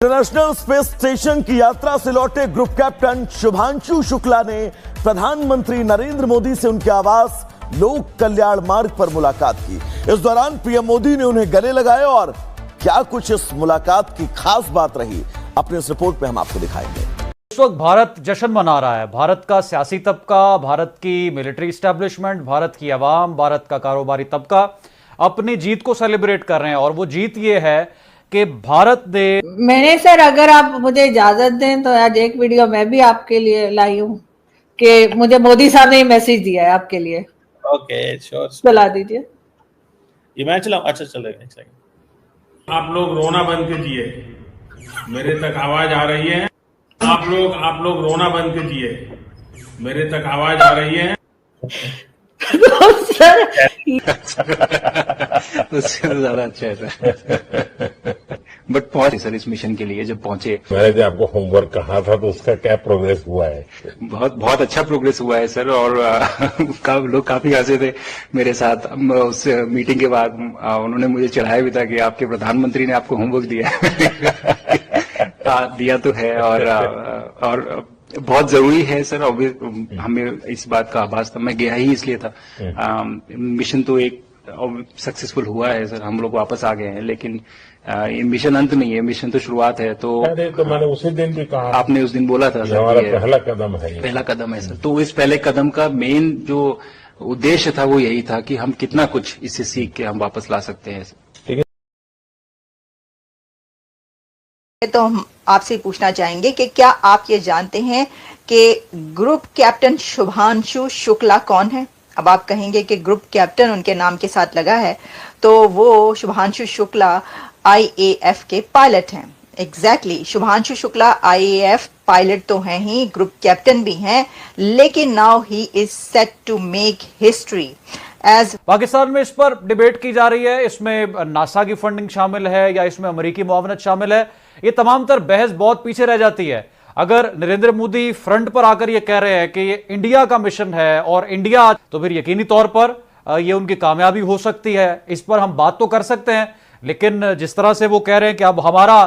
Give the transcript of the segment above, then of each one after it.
International space station की यात्रा से लौटे ग्रुप कैप्टन शुभांशु शुक्ला ने प्रधानमंत्री नरेंद्र मोदी से उनके आवास लोक कल्याण मार्ग पर मुलाकात की। इस दौरान पीएम मोदी ने उन्हें गले लगाए और क्या कुछ इस मुलाकात की खास बात रही, अपने इस रिपोर्ट में हम आपको दिखाएंगे। इस वक्त भारत जश्न मना रहा है। भारत का सियासी तबका, भारत की मिलिट्री इस्टेब्लिशमेंट, भारत की आवाम, भारत का कारोबारी तबका अपनी जीत को सेलिब्रेट कर रहे हैं। और वो जीत ये है कि भारत ने मैंने सर, अगर आप मुझे इजाजत दें तो आज एक वीडियो मैं भी आपके लिए लाई हूँ कि मुझे मोदी साहब ने मैसेज दिया है आपके लिए। ओके, श्योर, चला दीजिए। ये मैं चलाऊं? अच्छा चलेगा, एक सेकंड। आप लोग रोना बंद कीजिए, मेरे तक आवाज आ रही है। आप लोग रोना बंद कीजिए, मेरे तक आवाज आ रही है। तो सर उससे ज्यादा अच्छा है सर। बट पहुंचे सर इस मिशन के लिए, जब पहुंचे मैंने जो आपको होमवर्क कहा था तो उसका क्या प्रोग्रेस हुआ है? बहुत अच्छा प्रोग्रेस हुआ है सर। और लोग काफी हंसे थे मेरे साथ। उस मीटिंग के बाद उन्होंने मुझे चढ़ाया भी था कि आपके प्रधानमंत्री ने आपको होमवर्क दिया तो है और बहुत जरूरी है सर। हमें इस बात का आभास था, मैं गया ही इसलिए था। मिशन तो एक सक्सेसफुल हुआ है सर, हम लोग वापस आ गए हैं, लेकिन ये मिशन अंत नहीं है, मिशन तो शुरुआत है। तो मैंने उसी दिन भी कहा, आपने उस दिन बोला था सर, हमारा पहला कदम है, पहला कदम है सर। तो इस पहले कदम का मेन जो उद्देश्य था वो यही था कि हम कितना कुछ इससे सीख के हम वापस ला सकते हैं। तो हम आपसे पूछना चाहेंगे कि क्या आप ये जानते हैं कि ग्रुप कैप्टन शुभांशु शुक्ला कौन है? अब आप कहेंगे कि ग्रुप कैप्टन उनके नाम के साथ लगा है, तो वो शुभांशु शुक्ला आईएएफ के पायलट हैं। Exactly, Shubhanshu Shukla IAF pilot तो हैं ही, ग्रुप कैप्टन भी हैं, लेकिन now he is set to make history as. Pakistan में इस पर डिबेट की जा रही है, इसमें नासा की फंडिंग शामिल है या इसमें अमेरिकी मुआवनत शामिल है। ये तमाम तर बहस बहुत पीछे रह जाती है। अगर नरेंद्र मोदी फ्रंट पर आकर ये कह रहे हैं कि ये इंडिया का मिशन है और इंडिया, तो फिर यकीनी तौर पर ये उनकी कामयाबी हो सकती है। इस पर हम बात तो कर सकते हैं, लेकिन जिस तरह से वो कह रहे हैं कि अब हमारा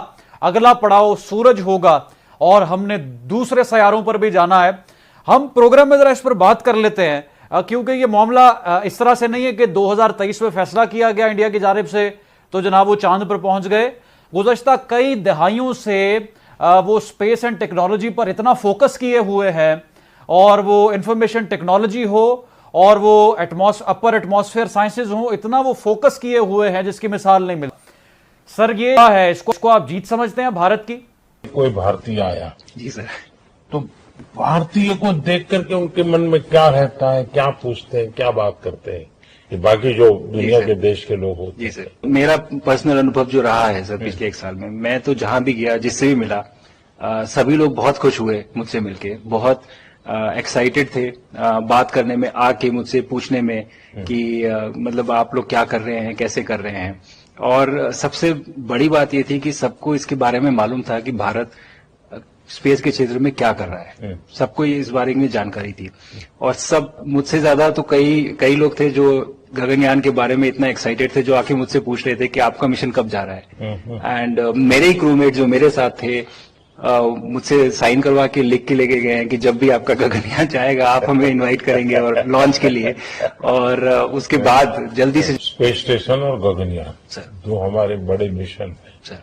अगला पड़ाव सूरज होगा और हमने दूसरे सैयारों पर भी जाना है, हम प्रोग्राम में जरा इस पर बात कर लेते हैं। क्योंकि ये मामला इस तरह से नहीं है कि 2023 में फैसला किया गया इंडिया की जानिब से तो जनाब वो चांद पर पहुंच गए। गुज़श्ता कई दहाइयों से वो स्पेस एंड टेक्नोलॉजी पर इतना फोकस किए हुए हैं, और वो इंफॉर्मेशन टेक्नोलॉजी हो और वो अपर एटमॉस्फेयर साइंसेज हो, इतना वो फोकस किए हुए हैं जिसकी मिसाल नहीं मिलती। सर ये है, इसको आप जीत समझते हैं भारत की? कोई भारतीय आया जी सर, तो भारतीय को देख करके उनके मन में क्या रहता है, क्या पूछते हैं, क्या बात करते हैं, ये बाकी जो दुनिया के देश के लोग होते हैं। जी सर, मेरा पर्सनल अनुभव जो रहा है सर पिछले एक साल में, मैं तो जहां भी गया, जिससे भी मिला, सभी लोग बहुत खुश हुए मुझसे मिलके, बहुत एक्साइटेड थे बात करने में, आके मुझसे पूछने में कि मतलब आप लोग क्या कर रहे हैं, कैसे कर रहे हैं। और सबसे बड़ी बात ये थी कि सबको इसके बारे में मालूम था कि भारत स्पेस के क्षेत्र में क्या कर रहा है, सबको इस बारे में जानकारी थी। और सब मुझसे ज्यादा तो कई लोग थे जो गगनयान के बारे में इतना एक्साइटेड थे, जो आके मुझसे पूछ रहे थे कि आपका मिशन कब जा रहा है। एंड मेरे ही क्रूमेट जो मेरे साथ थे मुझसे साइन करवा के लिख के लेके गए हैं कि जब भी आपका गगनयान जाएगा आप हमें इनवाइट करेंगे और लॉन्च के लिए। और उसके बाद जल्दी से स्पेस स्टेशन और गगनयान सर, जो हमारे बड़े मिशन है सर,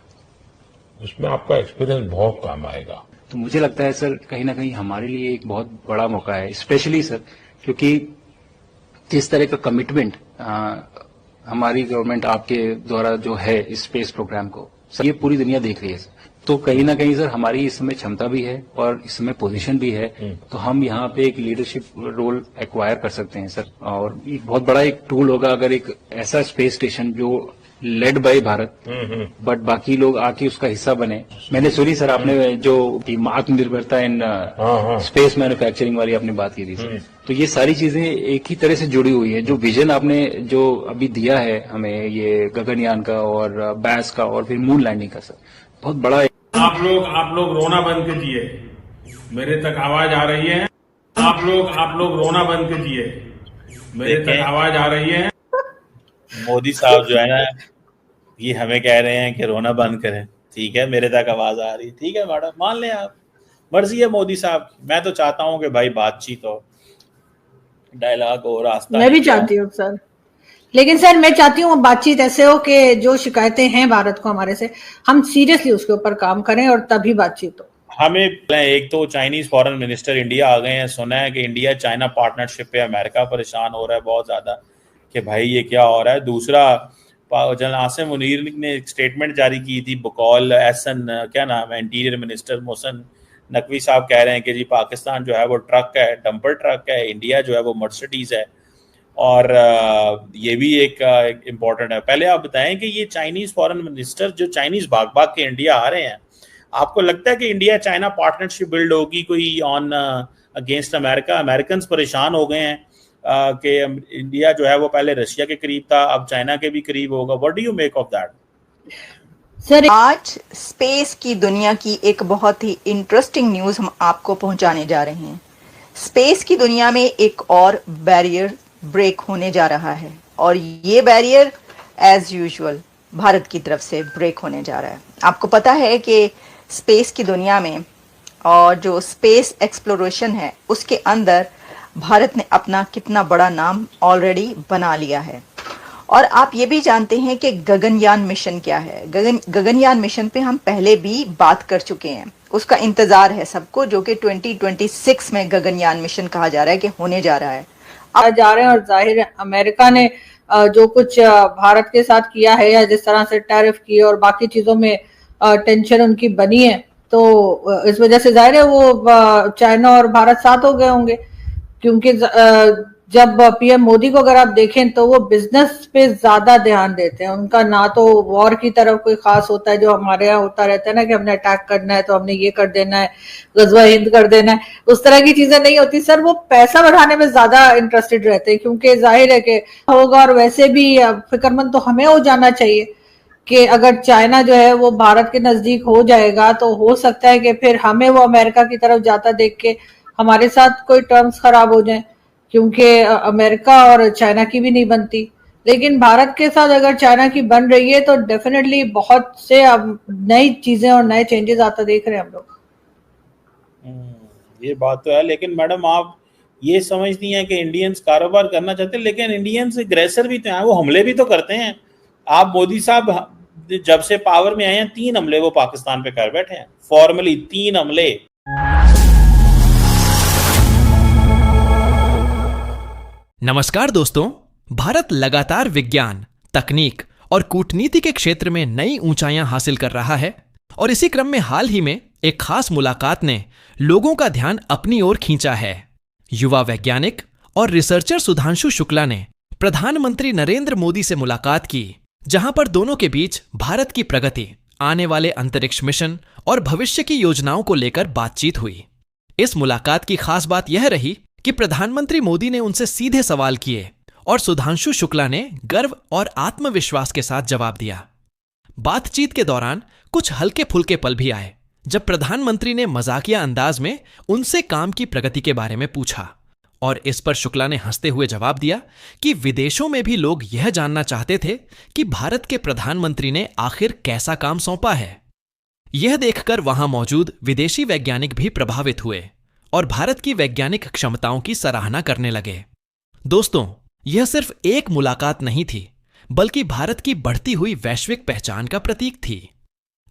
उसमें आपका एक्सपीरियंस बहुत काम आएगा। तो मुझे लगता है सर कहीं ना कहीं हमारे लिए एक बहुत बड़ा मौका है, स्पेशली सर क्योंकि जिस तरह का कमिटमेंट हमारी गवर्नमेंट आपके द्वारा जो है इस स्पेस प्रोग्राम को, सर ये पूरी दुनिया देख रही है सर। तो कहीं ना कहीं सर हमारी इस समय क्षमता भी है और इस समय पोजीशन भी है, तो हम यहाँ पे एक लीडरशिप रोल एक्वायर कर सकते हैं सर। और एक बहुत बड़ा एक टूल होगा अगर एक ऐसा स्पेस स्टेशन जो लेड बाय भारत, बट बाकी लोग आके उसका हिस्सा बने। मैंने सुनी सर आपने जो आत्मनिर्भरता इन स्पेस मैन्युफैक्चरिंग वाली आपने बात की थी सर, तो ये सारी चीजें एक ही तरह से जुड़ी हुई है। जो विजन आपने जो अभी दिया है हमें, ये गगनयान का और बैस का और फिर मून लैंडिंग का सर, बहुत बड़ा। आप लोग रोना बंद कीजिए, मेरे तक आवाज आ रही है। आप लोग रोना बंद कीजिए, मेरे तक आवाज आ रही है। मोदी साहब जो है ना, ये हमें कह रहे हैं कि रोना बंद करें। ठीक है, मेरे तक आवाज आ रही है, ठीक है मैडम, मान लें आप, मर्जी है मोदी साहब की। मैं तो चाहता हूं कि भाई बातचीत हो, डायलॉग हो, रास्ता मैं भी चाहती हूँ सर, लेकिन सर मैं चाहती हूँ बातचीत ऐसे हो कि जो शिकायतें हैं भारत को हमारे से, हम सीरियसली उसके ऊपर काम करें और तभी बातचीत हो। हमें एक तो चाइनीज फॉरेन मिनिस्टर इंडिया आ गए हैं, सुना है कि इंडिया चाइना पार्टनरशिप पे अमेरिका परेशान हो रहा है बहुत ज्यादा कि भाई ये क्या हो रहा है। दूसरा, जनरल आसिम मुनीर ने एक स्टेटमेंट जारी की थी, बकौल एहसन क्या नाम है इंटीरियर मिनिस्टर मोहसिन नकवी साहब कह रहे हैं कि जी पाकिस्तान जो है वो ट्रक है, डंपर ट्रक है, इंडिया जो है वो मर्सिडीज है। और ये भी एक इम्पॉर्टेंट है। पहले आप बताएं कि ये चाइनीज फॉरेन मिनिस्टर जो चाइनीज भाग भाग के इंडिया आ रहे हैं, आपको लगता है कि इंडिया चाइना पार्टनरशिप बिल्ड होगी कोई ऑन अगेंस्ट अमेरिका? अमेरिकन परेशान हो गए हैं कि इंडिया जो है वो पहले रशिया के करीब था, अब चाइना के भी करीब होगा। What do you make of that? Sir, आज स्पेस की दुनिया की एक बहुत ही इंटरेस्टिंग न्यूज हम आपको पहुंचाने जा रहे हैं। स्पेस की दुनिया में एक और बैरियर ब्रेक होने जा रहा है और ये बैरियर एज यूजुअल भारत की तरफ से ब्रेक होने जा रहा है। आपको पता है कि स्पेस की दुनिया में और जो स्पेस एक्सप्लोरेशन है उसके अंदर भारत ने अपना कितना बड़ा नाम ऑलरेडी बना लिया है। और आप ये भी जानते हैं कि गगनयान मिशन क्या है। गगनयान मिशन पे हम पहले भी बात कर चुके हैं, उसका इंतजार है सबको, जो कि 2026 में गगनयान मिशन कहा जा रहा है कि होने जा रहा है। आज जा रहे हैं और जाहिर है अमेरिका ने जो कुछ भारत के साथ किया है या जिस तरह से टैरिफ की और बाकी चीजों में टेंशन उनकी बनी है, तो इस वजह से जाहिर है वो चाइना और भारत साथ हो गए होंगे। क्योंकि जब पीएम मोदी को अगर आप देखें तो वो बिजनेस पे ज्यादा ध्यान देते हैं। उनका ना तो वॉर की तरफ कोई खास होता है जो हमारे यहाँ होता रहता है ना कि हमने अटैक करना है तो हमने ये कर देना है, गजवा हिंद कर देना है, उस तरह की चीजें नहीं होती सर। वो पैसा बढ़ाने में ज्यादा इंटरेस्टेड रहते हैं क्योंकि जाहिर है कि होगा। और वैसे भी फिक्रमंद तो हमें हो जाना चाहिए कि अगर चाइना जो है वो भारत के नजदीक हो जाएगा तो हो सकता है कि फिर हमें वो अमेरिका की तरफ जाता देख के हमारे साथ कोई टर्म्स खराब हो जाए, क्योंकि अमेरिका और चाइना की भी नहीं बनती। लेकिन भारत के साथ अगर चाइना की बन रही है तो डेफिनेटली बहुत से अब नई चीजें और नए चेंजेस आता देख रहे हैं हम लोग। ये बात तो है, लेकिन मैडम आप ये समझती हैं कि इंडियंस कारोबार करना चाहते हैं, लेकिन इंडियंस एग्रेसर भी तो हैं, वो हमले भी तो करते हैं। आप मोदी साहब जब से पावर में आए हैं 3 हमले वो पाकिस्तान पे कर बैठे हैं, फॉर्मली 3 हमले। नमस्कार दोस्तों, भारत लगातार विज्ञान, तकनीक और कूटनीति के क्षेत्र में नई ऊंचाइयां हासिल कर रहा है और इसी क्रम में हाल ही में एक खास मुलाकात ने लोगों का ध्यान अपनी ओर खींचा है। युवा वैज्ञानिक और रिसर्चर सुधांशु शुक्ला ने प्रधानमंत्री नरेंद्र मोदी से मुलाकात की, जहां पर दोनों के बीच भारत की प्रगति, आने वाले अंतरिक्ष मिशन और भविष्य की योजनाओं को लेकर बातचीत हुई। इस मुलाकात की खास बात यह रही कि प्रधानमंत्री मोदी ने उनसे सीधे सवाल किए और सुधांशु शुक्ला ने गर्व और आत्मविश्वास के साथ जवाब दिया। बातचीत के दौरान कुछ हल्के फुल्के पल भी आए, जब प्रधानमंत्री ने मजाकिया अंदाज में उनसे काम की प्रगति के बारे में पूछा और इस पर शुक्ला ने हंसते हुए जवाब दिया कि विदेशों में भी लोग यह जानना चाहते थे कि भारत के प्रधानमंत्री ने आखिर कैसा काम सौंपा है। यह देखकर वहां मौजूद विदेशी वैज्ञानिक भी प्रभावित हुए और भारत की वैज्ञानिक क्षमताओं की सराहना करने लगे। दोस्तों, यह सिर्फ एक मुलाकात नहीं थी, बल्कि भारत की बढ़ती हुई वैश्विक पहचान का प्रतीक थी।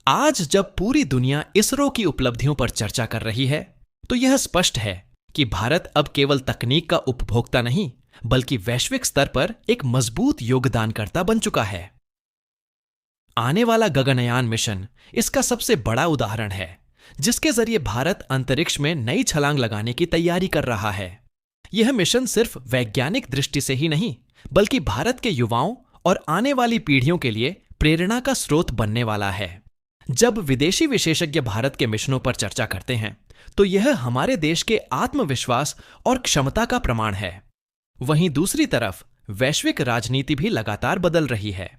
आज जब पूरी दुनिया इसरो की उपलब्धियों पर चर्चा कर रही है, तो यह स्पष्ट है कि भारत अब केवल तकनीक का उपभोक्ता नहीं, बल्कि वैश्विक स्तर पर एक मजबूत योगदानकर्ता बन चुका है। आने वाला गगनयान मिशन इसका सबसे बड़ा उदाहरण है, जिसके जरिए भारत अंतरिक्ष में नई छलांग लगाने की तैयारी कर रहा है। यह मिशन सिर्फ वैज्ञानिक दृष्टि से ही नहीं, बल्कि भारत के युवाओं और आने वाली पीढ़ियों के लिए प्रेरणा का स्रोत बनने वाला है। जब विदेशी विशेषज्ञ भारत के मिशनों पर चर्चा करते हैं, तो यह हमारे देश के आत्मविश्वास और क्षमता का प्रमाण है। वहीं दूसरी तरफ वैश्विक राजनीति भी लगातार बदल रही है।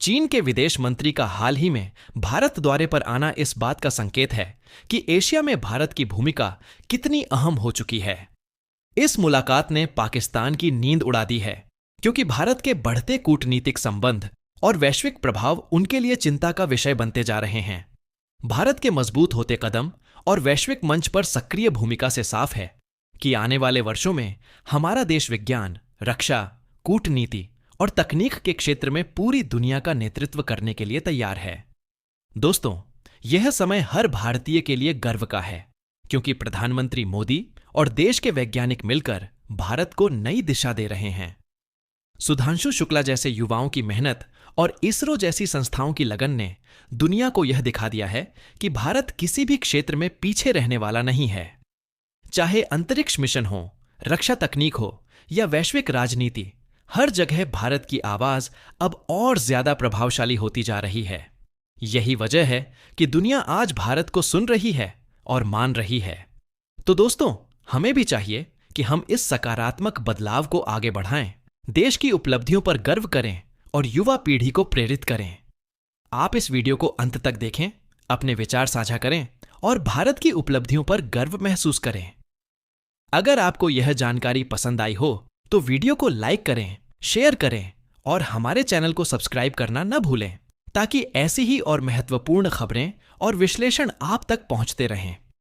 चीन के विदेश मंत्री का हाल ही में भारत दौरे पर आना इस बात का संकेत है कि एशिया में भारत की भूमिका कितनी अहम हो चुकी है। इस मुलाकात ने पाकिस्तान की नींद उड़ा दी है, क्योंकि भारत के बढ़ते कूटनीतिक संबंध और वैश्विक प्रभाव उनके लिए चिंता का विषय बनते जा रहे हैं। भारत के मजबूत होते कदम और वैश्विक मंच पर सक्रिय भूमिका से साफ है कि आने वाले वर्षों में हमारा देश विज्ञान, रक्षा, कूटनीति और तकनीक के क्षेत्र में पूरी दुनिया का नेतृत्व करने के लिए तैयार है। दोस्तों, यह समय हर भारतीय के लिए गर्व का है, क्योंकि प्रधानमंत्री मोदी और देश के वैज्ञानिक मिलकर भारत को नई दिशा दे रहे हैं। सुधांशु शुक्ला जैसे युवाओं की मेहनत और इसरो जैसी संस्थाओं की लगन ने दुनिया को यह दिखा दिया है कि भारत किसी भी क्षेत्र में पीछे रहने वाला नहीं है। चाहे अंतरिक्ष मिशन हो, रक्षा तकनीक हो या वैश्विक राजनीति, हर जगह भारत की आवाज अब और ज्यादा प्रभावशाली होती जा रही है। यही वजह है कि दुनिया आज भारत को सुन रही है और मान रही है। तो दोस्तों, हमें भी चाहिए कि हम इस सकारात्मक बदलाव को आगे बढ़ाएं, देश की उपलब्धियों पर गर्व करें और युवा पीढ़ी को प्रेरित करें। आप इस वीडियो को अंत तक देखें, अपने विचार साझा करें और भारत की उपलब्धियों पर गर्व महसूस करें। अगर आपको यह जानकारी पसंद आई हो तो वीडियो को लाइक करें, शेयर करें और हमारे चैनल को सब्सक्राइब करना न भूलें, ताकि ऐसी ही और महत्वपूर्ण खबरें और विश्लेषण आप तक पहुंचते रहें।